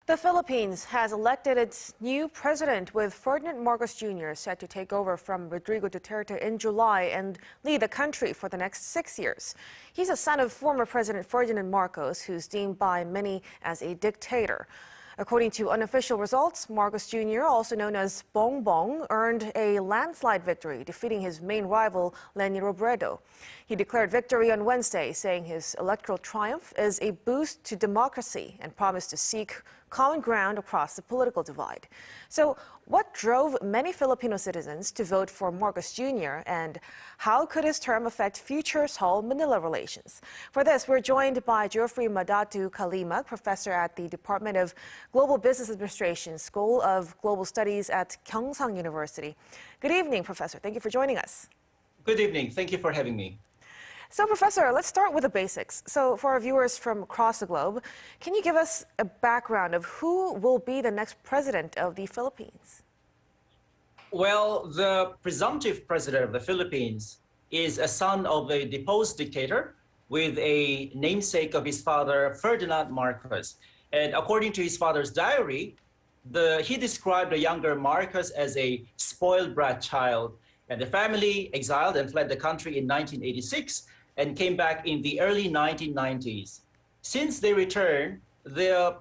The Philippines has elected its new president, with Ferdinand Marcos Jr. set to take over from Rodrigo Duterte in July and lead the country for the next 6 years. He's a son of former President Ferdinand Marcos, who's deemed by many as a dictator. According to unofficial results, Marcos Jr., also known as Bongbong, earned a landslide victory, defeating his main rival, Leni Robredo. He declared victory on Wednesday, saying his electoral triumph is a boost to democracy and promised to seek common ground across the political divide. So, what drove many Filipino citizens to vote for Marcos Jr., and how could his term affect future Seoul-Manila relations? For this, we're joined by Geoffrey Madatu Kalimag, professor at the Department of Global Business Administration, School of Global Studies at Gyeongsang University. Good evening, Professor. Thank you for joining us. Good evening. Thank you for having me. So, Professor, let's start with the basics. So, for our viewers from across the globe, can you give us a background of who will be the next president of the Philippines? Well, the presumptive president of the Philippines is a son of a deposed dictator with a namesake of his father, Ferdinand Marcos. And according to his father's diary, he described the younger Marcos as a spoiled brat child. And the family exiled and fled the country in 1986 and came back in the early 1990s. Since they returned, the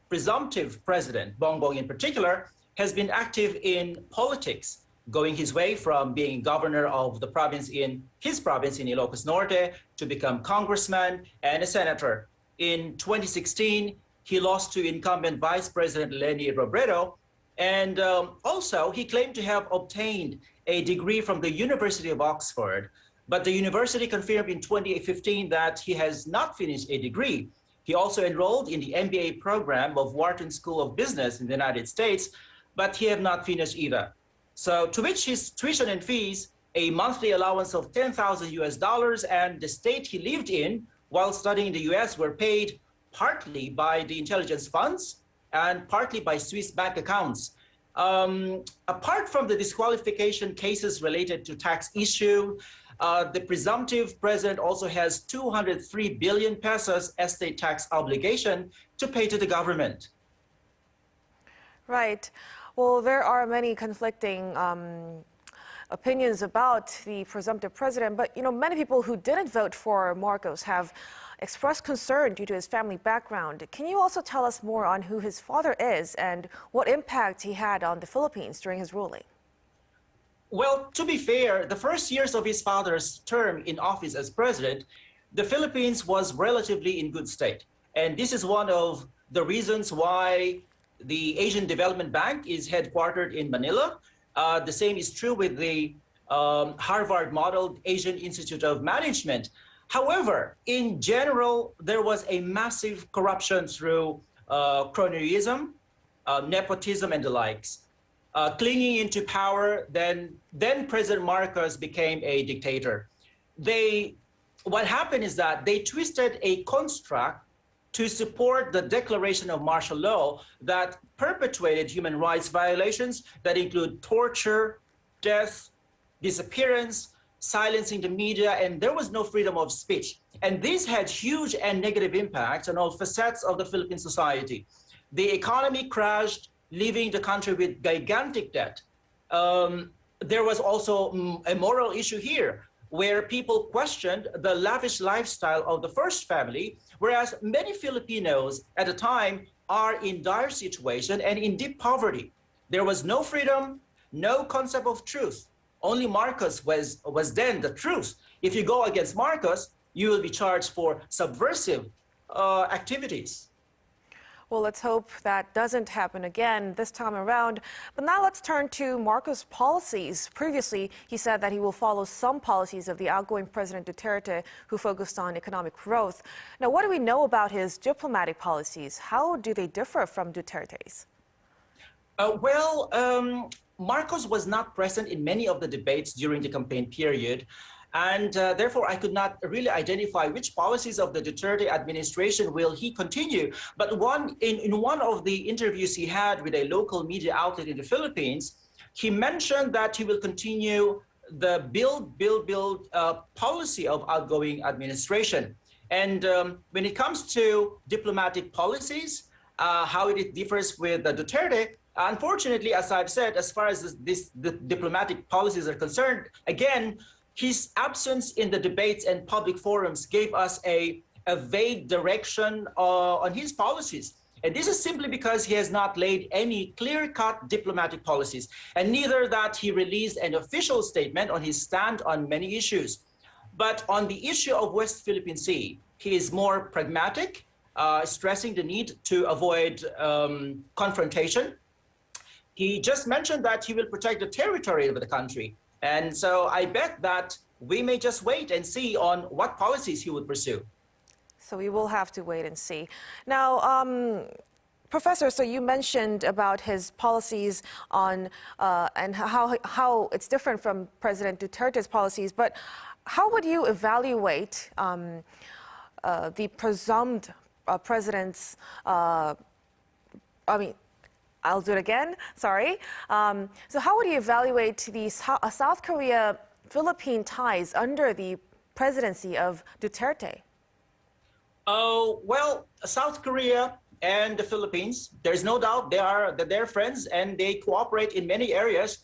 presumptive president, Bongbong in particular, has been active in politics, going his way from being governor of the province in his province in Ilocos Norte to become congressman and a senator. In 2016, he lost to incumbent Vice President Leni Robredo, and also he claimed to have obtained a degree from the University of Oxford, but the university confirmed in 2015 that he has not finished a degree. He also enrolled in the MBA program of Wharton School of Business in the United States, but he have not finished either. So to which his tuition and fees, a monthly allowance of $10,000 and the state he lived in while studying in the US were paid partly by the intelligence funds and partly by Swiss bank accounts. Apart from the disqualification cases related to tax issue, the presumptive president also has 203 billion pesos estate tax obligation to pay to the government. Right. Well, there are many conflicting opinions about the presumptive president, but many people who didn't vote for Marcos have expressed concern due to his family background. Can you also tell us more on who his father is and what impact he had on the Philippines during his ruling? Well, to be fair, the first years of his father's term in office as president, the Philippines was relatively in good state. And this is one of the reasons why the Asian Development Bank is headquartered in Manila. The same is true with the Harvard-modeled Asian Institute of Management. However, in general, there was a massive corruption through cronyism, nepotism, and the likes. Clinging into power, then President Marcos became a dictator. What happened is that they twisted a construct to support the declaration of martial law that perpetuated human rights violations that include torture, death, disappearance, silencing the media, and there was no freedom of speech. And this had huge and negative impacts on all facets of the Philippine society. The economy crashed, leaving the country with gigantic debt. There was also a moral issue here, where people questioned the lavish lifestyle of the first family, whereas many Filipinos at the time are in dire situation and in deep poverty. There was no freedom, no concept of truth. Only Marcos was then the truth. If you go against Marcos, you will be charged for subversive activities. Well, let's hope that doesn't happen again this time around. But now let's turn to Marcos' policies. Previously, he said that he will follow some policies of the outgoing President Duterte, who focused on economic growth. Now, what do we know about his diplomatic policies? How do they differ from Duterte's? Marcos was not present in many of the debates during the campaign period. And therefore, I could not really identify which policies of the Duterte administration will he continue. But in one of the interviews he had with a local media outlet in the Philippines, he mentioned that he will continue the build policy of outgoing administration. And when it comes to diplomatic policies, how it differs with Duterte. Unfortunately, as I've said, as far as the diplomatic policies are concerned, again, his absence in the debates and public forums gave us a vague direction on his policies. And this is simply because he has not laid any clear-cut diplomatic policies, and neither that he released an official statement on his stand on many issues. But on the issue of West Philippine Sea, he is more pragmatic, stressing the need to avoid confrontation. He just mentioned that he will protect the territory of the country. And so I bet that we may just wait and see on what policies he would pursue. So we will have to wait and see. Now, Professor, so you mentioned about his policies on and how it's different from President Duterte's policies, but how would you evaluate the presumed president's, I'll do it again, sorry. So how would you evaluate the South Korea-Philippine ties under the presidency of Duterte? Oh, well, South Korea and the Philippines, there's no doubt they're friends and they cooperate in many areas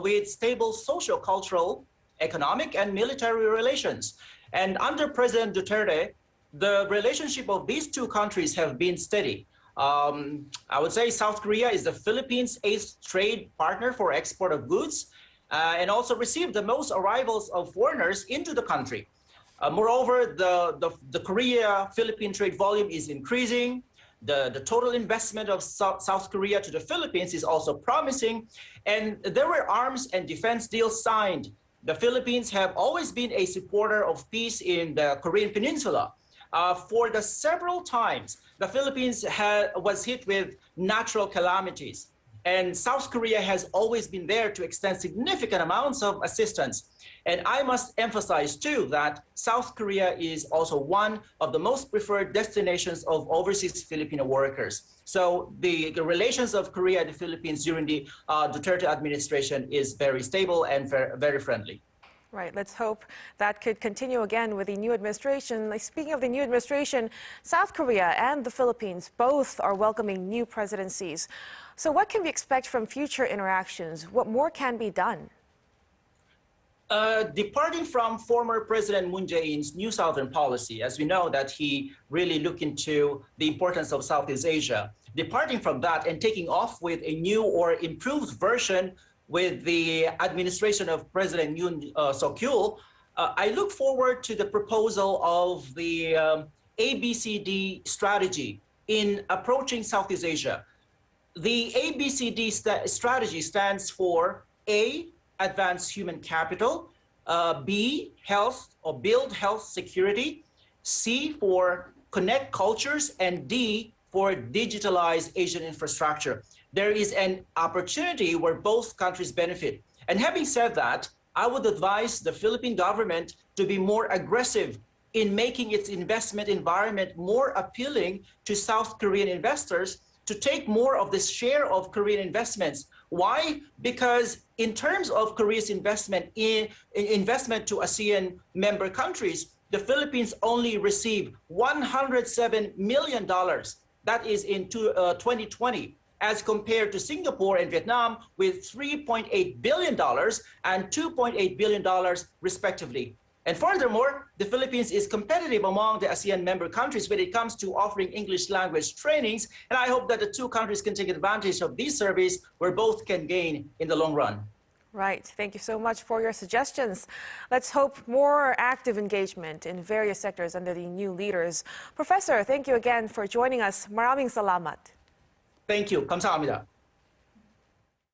with stable social, cultural, economic, and military relations. And under President Duterte, the relationship of these two countries have been steady. I would say South Korea is the Philippines' 8th trade partner for export of goods and also received the most arrivals of foreigners into the country. Moreover, the Korea-Philippine trade volume is increasing. The total investment of South Korea to the Philippines is also promising. And there were arms and defense deals signed. The Philippines have always been a supporter of peace in the Korean Peninsula. For the several times, the Philippines was hit with natural calamities. And South Korea has always been there to extend significant amounts of assistance. And I must emphasize, too, that South Korea is also one of the most preferred destinations of overseas Filipino workers. So the relations of Korea and the Philippines during the Duterte administration is very stable and very friendly. Right. Let's hope that could continue again with the new administration. Speaking of the new administration, South Korea and the Philippines both are welcoming new presidencies. So what can we expect from future interactions? What more can be done? Departing from former President Moon Jae-in's New Southern policy, as we know that he really looked into the importance of Southeast Asia, departing from that and taking off with a new or improved version with the administration of President Yoon Suk-yeol, I look forward to the proposal of the ABCD strategy in approaching Southeast Asia. The ABCD strategy stands for A, advance human capital, B, health or build health security, C for connect cultures, and D for digitalize Asian infrastructure. There is an opportunity where both countries benefit. And having said that, I would advise the Philippine government to be more aggressive in making its investment environment more appealing to South Korean investors to take more of the share of Korean investments. Why? Because in terms of Korea's investment to ASEAN member countries, the Philippines only received $107 million. That is in 2020, as compared to Singapore and Vietnam with $3.8 billion and $2.8 billion respectively. And furthermore, the Philippines is competitive among the ASEAN member countries when it comes to offering English language trainings. And I hope that the two countries can take advantage of these surveys where both can gain in the long run. Right. Thank you so much for your suggestions. Let's hope more active engagement in various sectors under the new leaders. Professor, thank you again for joining us. Maraming salamat. Thank you. 감사합니다.